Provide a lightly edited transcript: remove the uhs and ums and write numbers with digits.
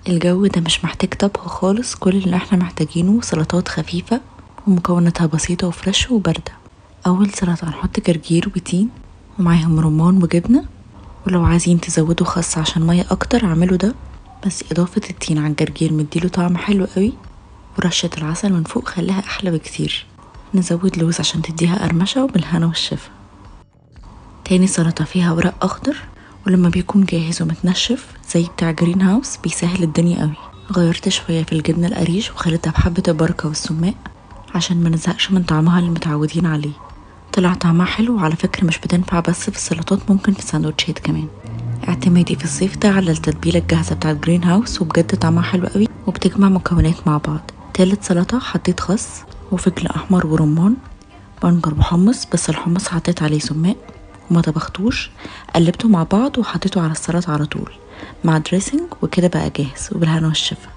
الجو ده مش محتاج طبخ خالص، كل اللي احنا محتاجينه سلطات خفيفة ومكوناتها بسيطة وفريش وباردة. أول سلطة هنحط جرجير وتين ومعاهم رمان وجبنة، ولو عايزين تزودوا خس عشان مية أكتر اعملوا ده، بس إضافة التين على الجرجير مديله طعم حلو قوي، ورشة العسل من فوق خليها أحلى بكتير. نزود لوز عشان تديها قرمشة، وبالهنا والشفا. تاني سلطة فيها ورق أخضر، ولما بيكون جاهز ومتنشف زي بتاع جرين هاوس بيسهل الدنيا قوي. غيرت شوية في الجبنة القريش وخليتها بحبة البركة والسماق عشان ما نزهقش من طعمها اللي متعودين عليه. طلع طعمها حلو، وعلى فكرة مش بتنفع بس في السلطات، ممكن في الساندوتشات كمان. اعتمادي في الصيف ده على التتبيلة الجاهزة بتاعت جرين هاوس، وبجد طعمها حلو قوي وبتجمع مكونات مع بعض. تالت سلطة حطيت خس وفجل أحمر ورمان، بنجر وحمص، بس الحمص حطيت عليه سماق وما طبختوش، قلبته مع بعض وحطيته على السلطة على طول مع دريسنج، وكده بقى جاهز وبالهنا والشفا.